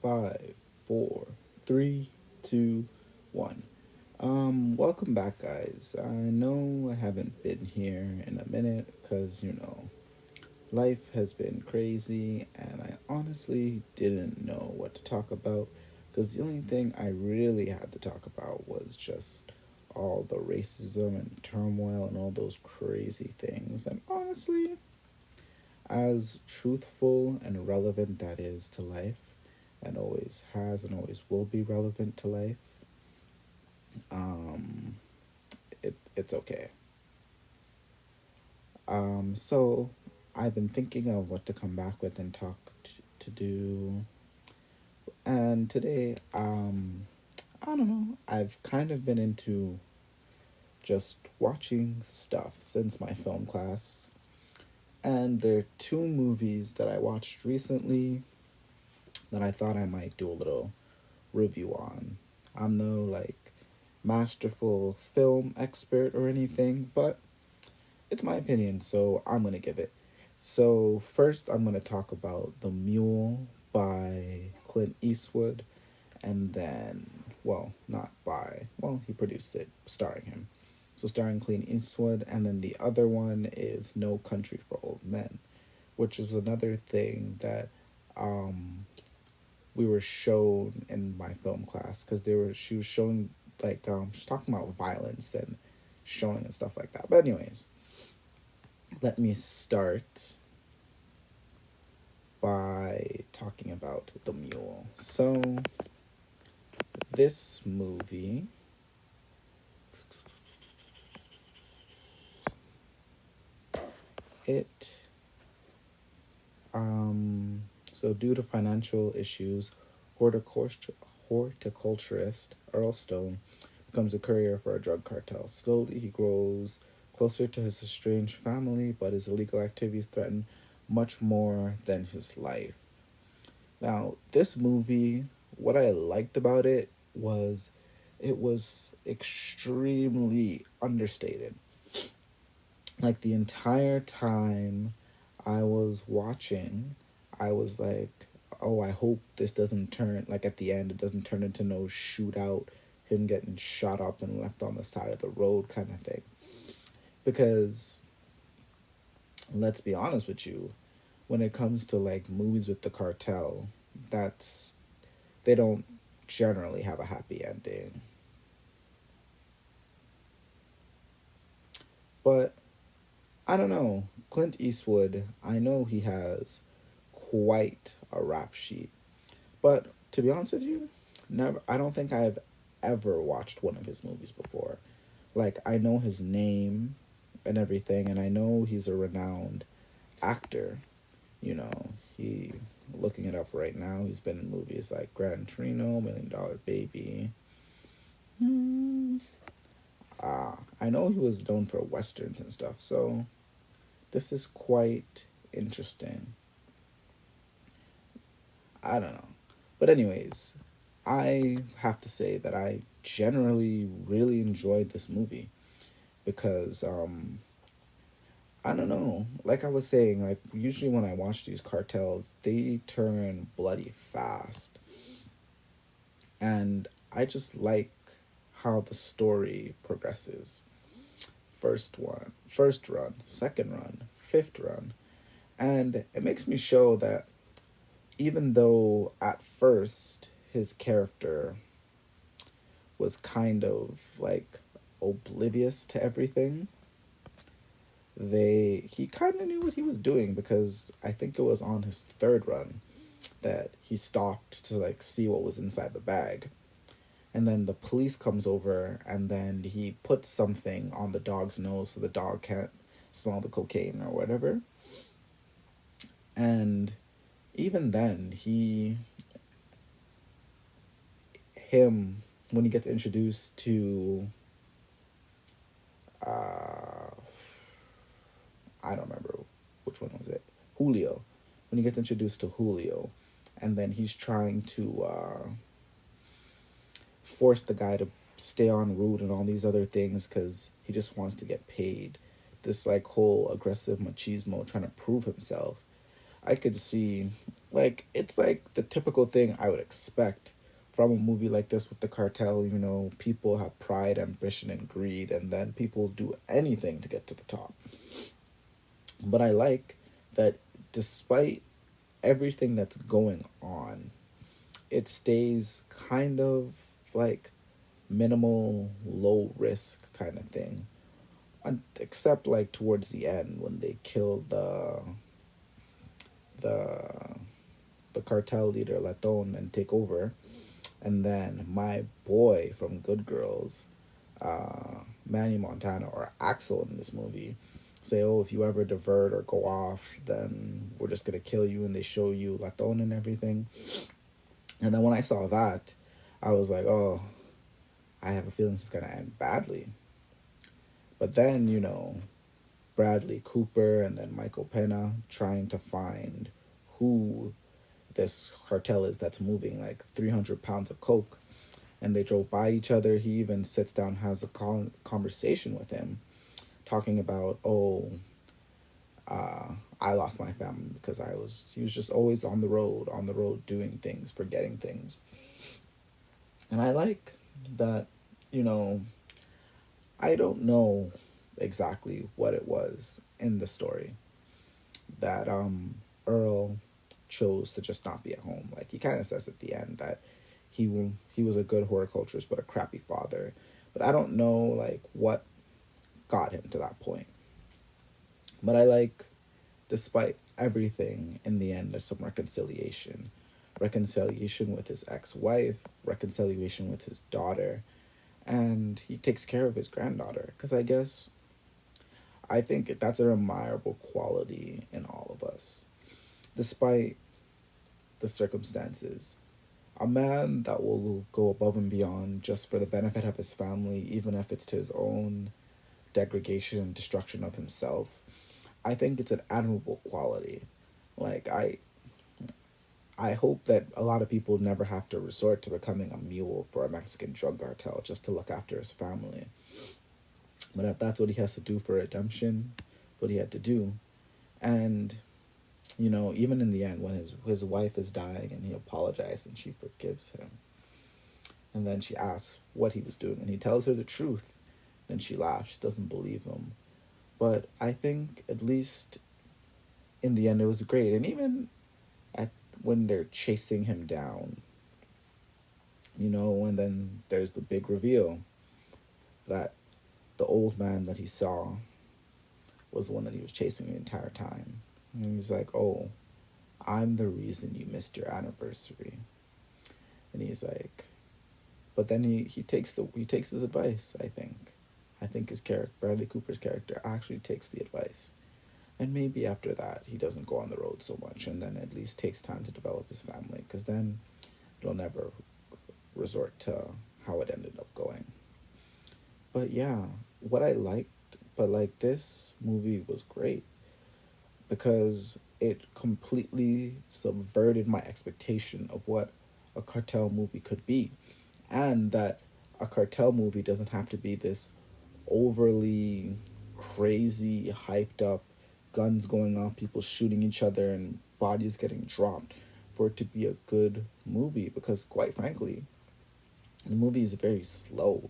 Five, four, three, two, one. Welcome back, guys. I know I haven't been here in a minute because, life has been crazy and I honestly didn't know what to talk about because the only thing I really had to talk about was just all the racism and turmoil and all those crazy things. And honestly, as truthful and relevant that is to life, and always has and always will be relevant to life, um, it's okay. So I've been thinking of what to come back with and talk to do, and today, I don't know. I've kind of been into just watching stuff since my film class, and there are two movies that I watched recently that I thought I might do a little review on. I'm no masterful film expert or anything, but it's my opinion, so I'm gonna give it. So first, I'm gonna talk about The Mule by Clint Eastwood, and then, well, not by, well, he produced it, starring him. So starring Clint Eastwood, and then the other one is No Country for Old Men, which is another thing that um, we were shown in my film class because she was showing she's talking about violence and showing and stuff like that. But anyways, let me start by talking about The Mule. So this movie, it so due to financial issues, horticulturist Earl Stone becomes a courier for a drug cartel. Slowly, he grows closer to his estranged family, but his illegal activities threaten much more than his life. Now, this movie, what I liked about it was extremely understated. Like the entire time I was watching, I was like, oh, I hope this doesn't turn, like at the end, it doesn't turn into no shootout, him getting shot up and left on the side of the road kind of thing. Because, let's be honest with you, when it comes to like movies with the cartel, that's, they don't generally have a happy ending. But I don't know. Clint Eastwood, I know he has quite a rap sheet. But to be honest with you, never I don't think I've ever watched one of his movies before. Like I know his name and everything and I know he's a renowned actor. You know, he looking it up right now, he's been in movies like Gran Torino, Million Dollar Baby. Hmm. I know he was known for westerns and stuff, so this is quite interesting. I don't know. But anyways, I have to say that I generally really enjoyed this movie because I don't know. Like I was saying, like usually when I watch these cartels, they turn bloody fast. And I just like how the story progresses. First run, second run, fifth run. And it makes me show that even though at first his character was kind of like oblivious to everything, they he kind of knew what he was doing because I think it was on his third run that he stopped to like see what was inside the bag. And then the police comes over and then he puts something on the dog's nose so the dog can't smell the cocaine or whatever. And even then, him, when he gets introduced to, uh, I don't remember which one was it, Julio, when he gets introduced to Julio, and then he's trying to force the guy to stay on route and all these other things because he just wants to get paid. This like whole aggressive machismo trying to prove himself. I could see, like, it's like the typical thing I would expect from a movie like this with the cartel. You know, people have pride, ambition, and greed, and then people do anything to get to the top. But I like that despite everything that's going on, it stays kind of like minimal, low risk kind of thing. Except like towards the end when they kill the the cartel leader Laton and take over, and then my boy from Good Girls, Manny Montana or Axel in this movie, say, "Oh, if you ever divert or go off, then we're just gonna kill you," and they show you Laton and everything. And then when I saw that, I was like, "Oh, I have a feeling this is gonna end badly." But then Bradley Cooper and then Michael Pena trying to find who this cartel is that's moving like 300 pounds of coke, and they drove by each other. He even sits down, has a conversation with him, talking about, oh, I lost my family because he was just always on the road doing things, forgetting things. And I like that, you know, I don't know exactly what it was in the story that Earl chose to just not be at home. Like he kind of says at the end that he was a good horticulturist but a crappy father. But I don't know like what got him to that point. But I like, despite everything, in the end, there's some reconciliation. Reconciliation with his ex wife, reconciliation with his daughter, and he takes care of his granddaughter. Because I think that's a remarkable quality in all of us. Despite the circumstances, a man that will go above and beyond just for the benefit of his family, even if it's to his own degradation and destruction of himself, I think it's an admirable quality. Like I hope that a lot of people never have to resort to becoming a mule for a Mexican drug cartel just to look after his family. But if that's what he has to do for redemption, what he had to do. And even in the end, when his wife is dying and he apologizes and she forgives him, and then she asks what he was doing, and he tells her the truth, then she laughs. She doesn't believe him. But I think at least in the end it was great. And even at when they're chasing him down, and then there's the big reveal that the old man that he saw was the one that he was chasing the entire time. And he's like, "Oh, I'm the reason you missed your anniversary." And he's like, but then he takes his advice. I think his character, Bradley Cooper's character, actually takes the advice. And maybe after that, he doesn't go on the road so much, and then at least takes time to develop his family, because then it'll never resort to how it ended up going. But yeah, what I liked, but like this movie was great because it completely subverted my expectation of what a cartel movie could be, and that a cartel movie doesn't have to be this overly crazy, hyped up, guns going off, people shooting each other, and bodies getting dropped for it to be a good movie. Because, quite frankly, the movie is very slow.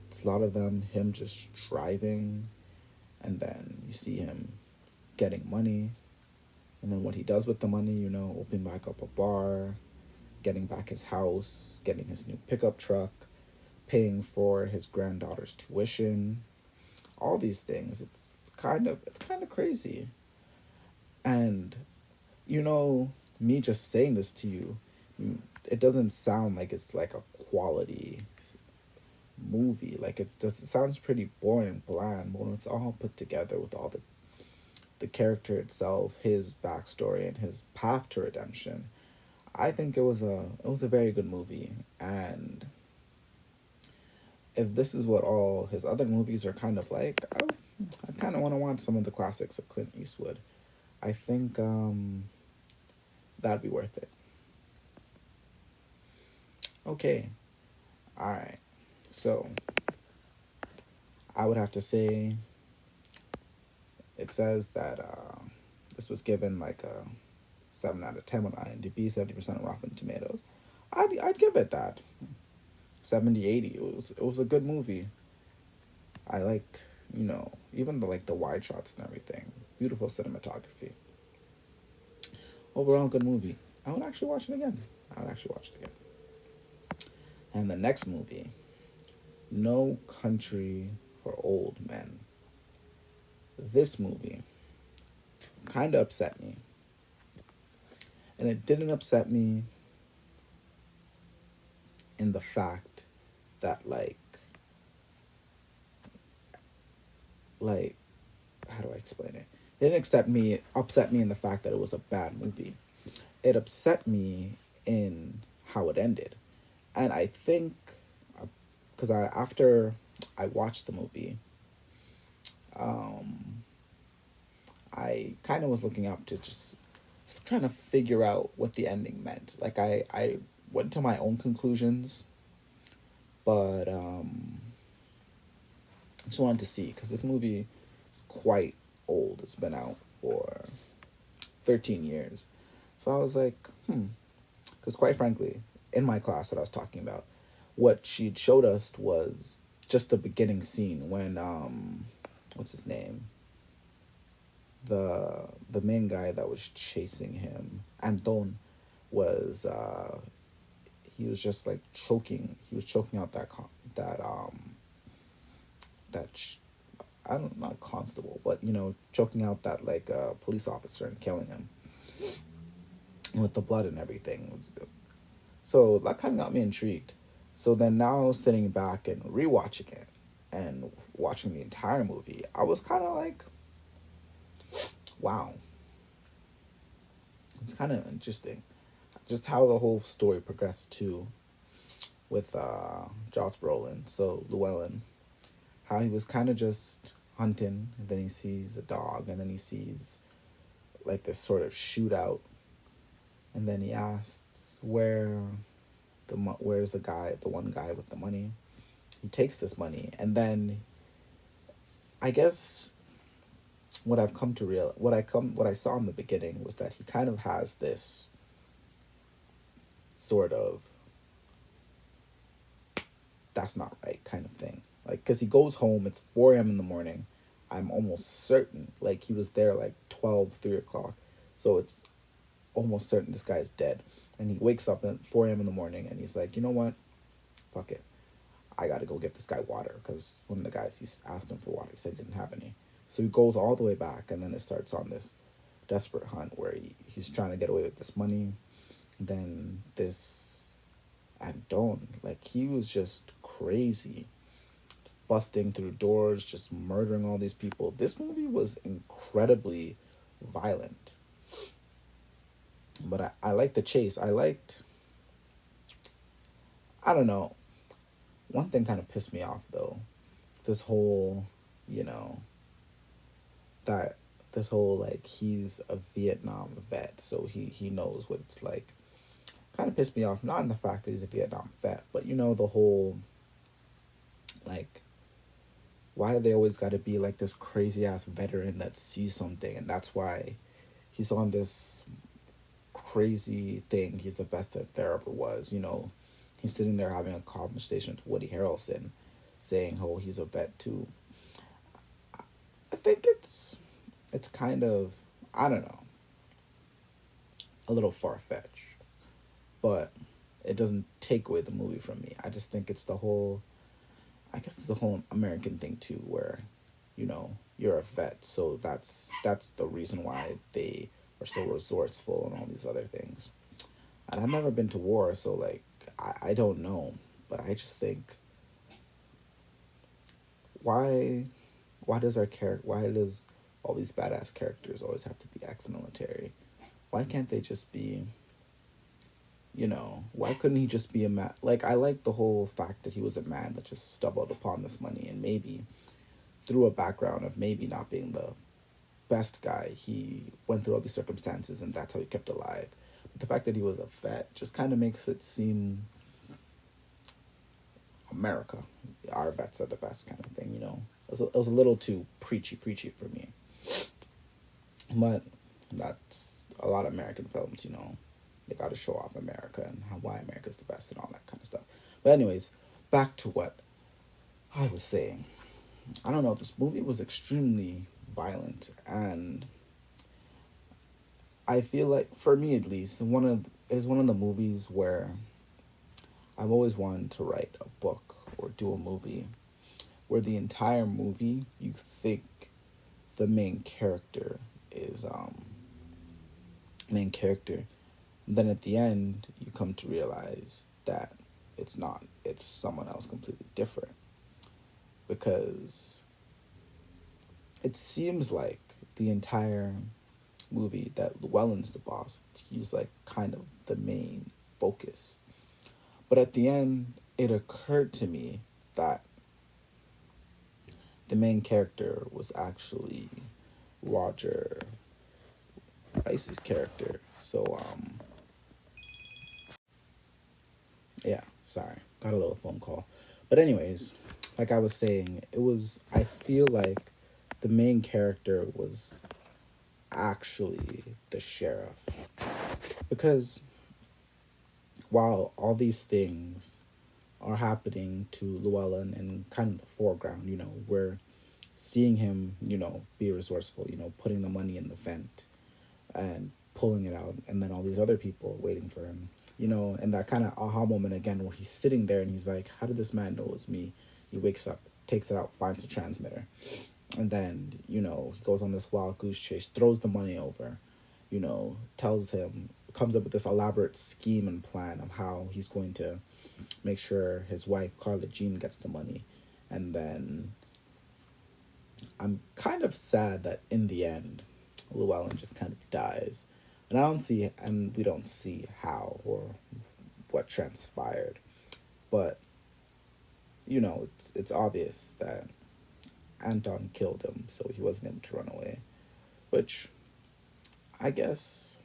It's a lot of him just driving, and then you see him getting money, and then what he does with the money, opening back up a bar, getting back his house, getting his new pickup truck, paying for his granddaughter's tuition, all these things. It's kind of crazy. And you know, me just saying this to you, it doesn't sound like it's like a quality movie. Like it sounds pretty boring and bland, but when it's all put together with all the character itself, his backstory and his path to redemption, I think it was a very good movie. And if this is what all his other movies are kind of like, I kind of want to watch some of the classics of Clint Eastwood. I think that'd be worth it. Okay, all right. So I would have to say it says that this was given like a 7 out of 10 on IMDb, 70% on Rotten Tomatoes. I'd give it that 70-80. It was a good movie. I liked, even the wide shots and everything. Beautiful cinematography. Overall, good movie. I would actually watch it again. I would actually watch it again. And the next movie, No Country for Old Men. This movie kind of upset me. And it didn't upset me in the fact that like how do I explain it? It didn't upset me in the fact that it was a bad movie. It upset me in how it ended. And I think because after I watched the movie, um, I kind of was looking up to just trying to figure out what the ending meant. Like I went to my own conclusions, but I just wanted to see because this movie is quite old. It's been out for 13 years. So I was like, because quite frankly, in my class that I was talking about, what she'd showed us was just the beginning scene when what's his name, the main guy that was chasing him, Anton, was he was just like choking. He was choking out that I don't, not constable, but choking out that police officer and killing him with the blood and everything. So that kind of got me intrigued. So then now sitting back and rewatching it and watching the entire movie, I was kind of like, wow, it's kind of interesting, just how the whole story progressed too, with Josh Brolin, so Llewellyn, how he was kind of just hunting, and then he sees a dog, and then he sees like this sort of shootout, and then he asks where's the one guy with the money. He takes this money, and then I guess what I saw in the beginning was that he kind of has this sort of that's not right kind of thing. Like, because he goes home, it's 4 a.m. in the morning. I'm almost certain, like, he was there like 3 o'clock. So it's almost certain this guy's dead. And he wakes up at 4 a.m. in the morning and he's like, you know what? Fuck it. I gotta go get this guy water. Because one of the guys, he asked him for water. He said he didn't have any. So he goes all the way back, and then it starts on this desperate hunt where he's trying to get away with this money. Then this Anton, like, he was just crazy, busting through doors, just murdering all these people. This movie was incredibly violent. But I liked the chase. I don't know. One thing kind of pissed me off, though. This whole, you know, that this whole, like, he's a Vietnam vet, so he knows what it's like. Kind of pissed me off, not in the fact that he's a Vietnam vet, but, the whole, like, why do they always got to be, like, this crazy-ass veteran that sees something, and that's why he's on this crazy thing. He's the best that there ever was, He's sitting there having a conversation with Woody Harrelson, saying, oh, he's a vet, too. I think it's kind of, I don't know, a little far-fetched, but it doesn't take away the movie from me. I just think it's the whole American thing too, where, you're a vet, so that's the reason why they are so resourceful and all these other things. And I've never been to war, so, like, I don't know, but I just think, why does all these badass characters always have to be ex-military? Why can't they just be, why couldn't he just be a man? Like, I like the whole fact that he was a man that just stumbled upon this money, and maybe through a background of maybe not being the best guy, he went through all these circumstances, and that's how he kept alive. But the fact that he was a vet just kind of makes it seem America, our vets are the best kind of thing, It was a little too preachy for me. But that's a lot of American films, they got to show off America and why America's the best and all that kind of stuff. But anyways, back to what I was saying. I don't know. This movie was extremely violent, and I feel like, for me at least, it's one of the movies where I've always wanted to write a book or do a movie where the entire movie you think the main character. And then at the end, you come to realize that it's not. It's someone else completely different. Because it seems like the entire movie that Llewellyn's the boss, he's like kind of the main focus. But at the end, it occurred to me that the main character was actually Roger Rice's character. So yeah, sorry, got a little phone call. But anyways, like I was saying, I feel like the main character was actually the sheriff, because while all these things are happening to Llewellyn in kind of the foreground, we're seeing him, be resourceful, putting the money in the vent and pulling it out, and then all these other people waiting for him, and that kind of aha moment again where he's sitting there and he's like, how did this man know it's me? He wakes up, takes it out, finds the transmitter, and then, he goes on this wild goose chase, throws the money over, tells him, comes up with this elaborate scheme and plan of how he's going to make sure his wife, Carla Jean, gets the money. And then I'm kind of sad that in the end, Llewellyn just kind of dies. And we don't see how or what transpired. But, it's obvious that Anton killed him, so he wasn't able to run away. Which, I guess,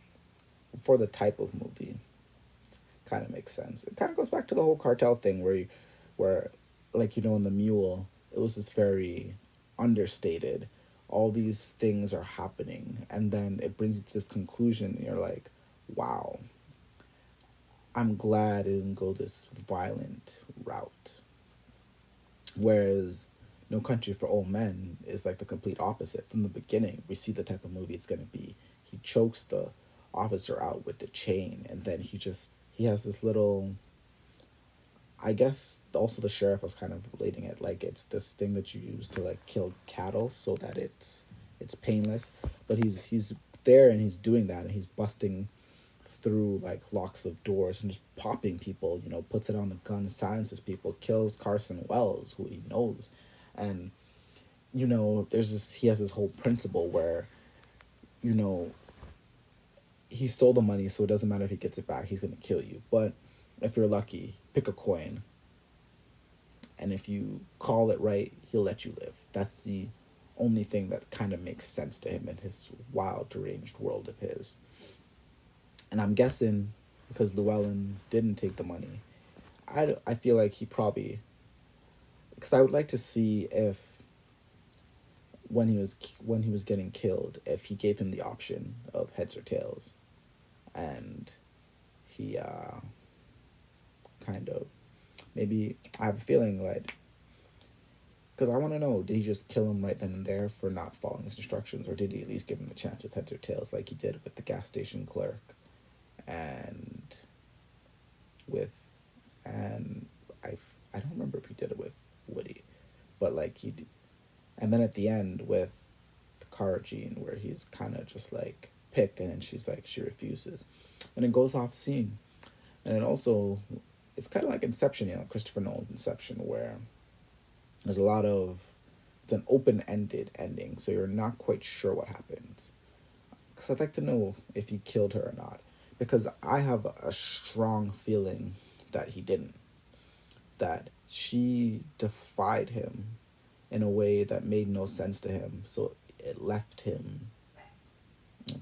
for the type of movie, kind of makes sense. It kind of goes back to the whole cartel thing where, like, in the Mule, it was this very understated. All these things are happening, and then it brings you to this conclusion, and you're like, wow, I'm glad it didn't go this violent route. Whereas No Country for Old Men is like the complete opposite. From the beginning, we see the type of movie it's going to be. He chokes the officer out with the chain, and then he has this little, I guess also the sheriff was kind of relating it, like it's this thing that you use to like kill cattle so that it's painless. But he's there and he's doing that, and he's busting through like locks of doors and just popping people, puts it on the gun, silences people, kills Carson Wells, who he knows. And he has this whole principle where, he stole the money, so it doesn't matter if he gets it back, he's going to kill you. But if you're lucky, pick a coin, and if you call it right, he'll let you live. That's the only thing that kind of makes sense to him in his wild, deranged world of his. And I'm guessing because Llewellyn didn't take the money, I feel like he probably, because I would like to see if when he was getting killed, if he gave him the option of heads or tails, and he kind of, maybe, I have a feeling like, because I want to know, did he just kill him right then and there for not following his instructions, or did he at least give him the chance with heads or tails like he did with the gas station clerk, and I don't remember if he did it with Woody, but like he did. And then at the end with Cara Jean, where he's kind of just like, pick, and then she's like, she refuses, and it goes off scene. And it also, it's kind of like Inception, Christopher Nolan's Inception, where there's it's an open-ended ending, so you're not quite sure what happens. Because I'd like to know if he killed her or not, because I have a strong feeling that he didn't, that she defied him in a way that made no sense to him, so it left him.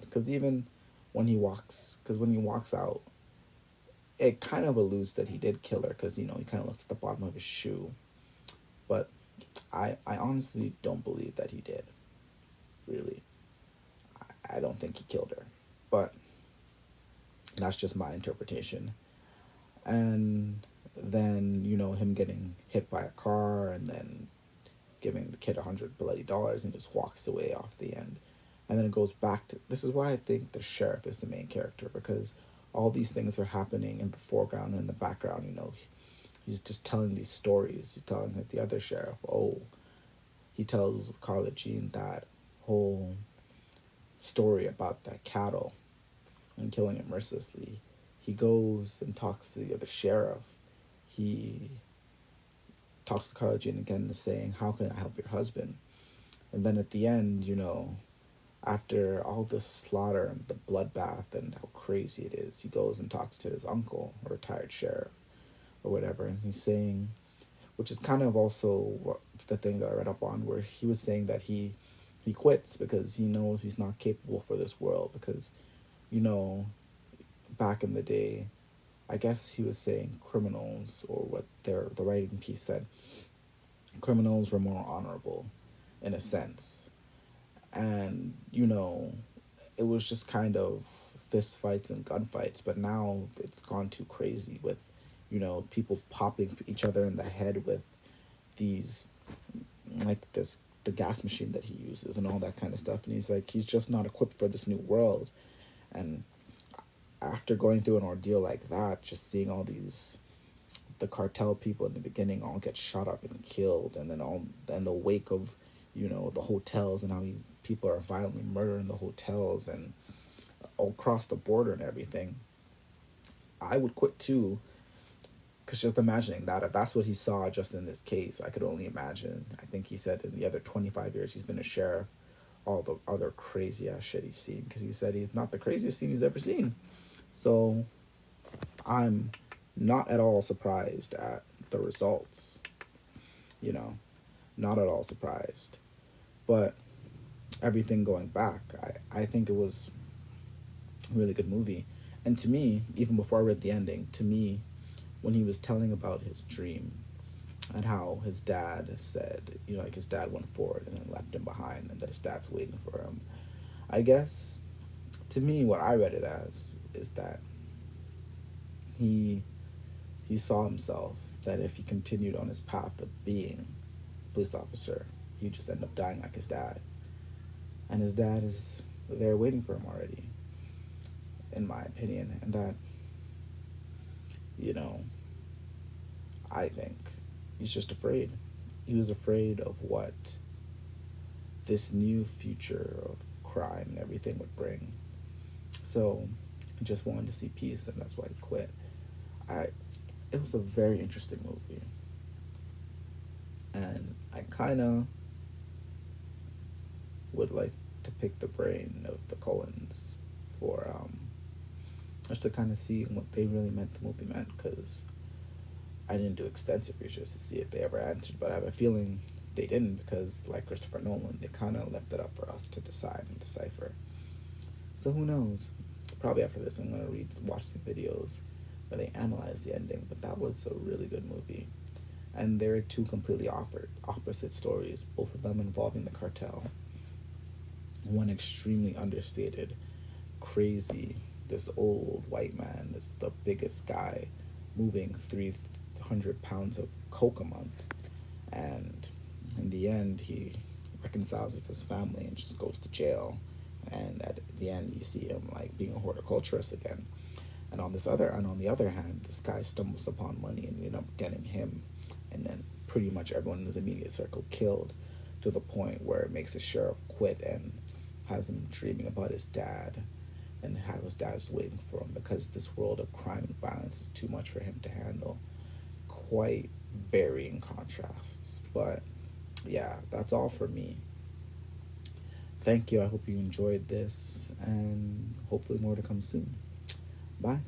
Because even when he walks out, it kind of alludes that he did kill her, because he kind of looks at the bottom of his shoe. But I honestly don't believe that he did. Really, I don't think he killed her. But That's just my interpretation. And then, him getting hit by a car and then giving the kid $100 and just walks away off the end. And then it goes back to, this is why I think the sheriff is the main character, because all these things are happening in the foreground and in the background. He's just telling these stories. He's telling like the other sheriff, he tells Carla Jean that whole story about that cattle and killing it mercilessly. He goes and talks to the other sheriff. He talks to Carla Jean again and saying, how can I help your husband? And then at the end, after all this slaughter and the bloodbath and how crazy it is, he goes and talks to his uncle, a retired sheriff or whatever, and he's saying, which is kind of also the thing that I read up on, where he was saying that he quits because he knows he's not capable for this world, because, back in the day, I guess he was saying criminals, or what the writing piece said, criminals were more honorable in a sense. And, it was just kind of fist fights and gunfights, but now it's gone too crazy with, people popping each other in the head with these, like the gas machine that he uses and all that kind of stuff. And he's like, he's just not equipped for this new world. And after going through an ordeal like that, just seeing all the cartel people in the beginning all get shot up and killed, and then the wake of, the hotels and how people are violently murdering the hotels and all across the border and everything, I would quit too. Because just imagining that, if that's what he saw just in this case, I could only imagine. I think he said in the other 25 years he's been a sheriff, all the other crazy ass shit he's seen. Because he said he's not the craziest thing he's ever seen. So I'm not at all surprised at the results. Not at all surprised. But everything going back, I think it was a really good movie. And to me, even before I read the ending, to me, when he was telling about his dream and how his dad said, like his dad went forward and then left him behind and that his dad's waiting for him, I guess, to me, what I read it as is that he saw himself that if he continued on his path of being a police officer, he'd just end up dying like his dad. And his dad is there waiting for him already, in my opinion. And that, I think he's just afraid. He was afraid of what this new future of crime and everything would bring. So he just wanted to see peace, and that's why he quit. It was a very interesting movie. And I kind of would like to pick the brain of the Coens for just to kind of see what they really meant the movie meant, because I didn't do extensive research to see if they ever answered, but I have a feeling they didn't, because like Christopher Nolan, they kind of left it up for us to decide and decipher. So who knows? Probably after this I'm going to watch some videos where they analyze the ending, but that was a really good movie. And there are two completely opposite stories, both of them involving the cartel. One extremely understated, crazy, this old white man is the biggest guy, moving 300 pounds of coke a month. And in the end, he reconciles with his family and just goes to jail. And at the end, you see him like being a horticulturist again. And on the other hand, this guy stumbles upon money and end up getting him, and then pretty much everyone in his immediate circle killed, to the point where it makes the sheriff quit and has him dreaming about his dad, and how his dad is waiting for him, because this world of crime and violence is too much for him to handle. Quite varying contrasts. But yeah, that's all for me. Thank you. I hope you enjoyed this, and hopefully more to come soon. Bye.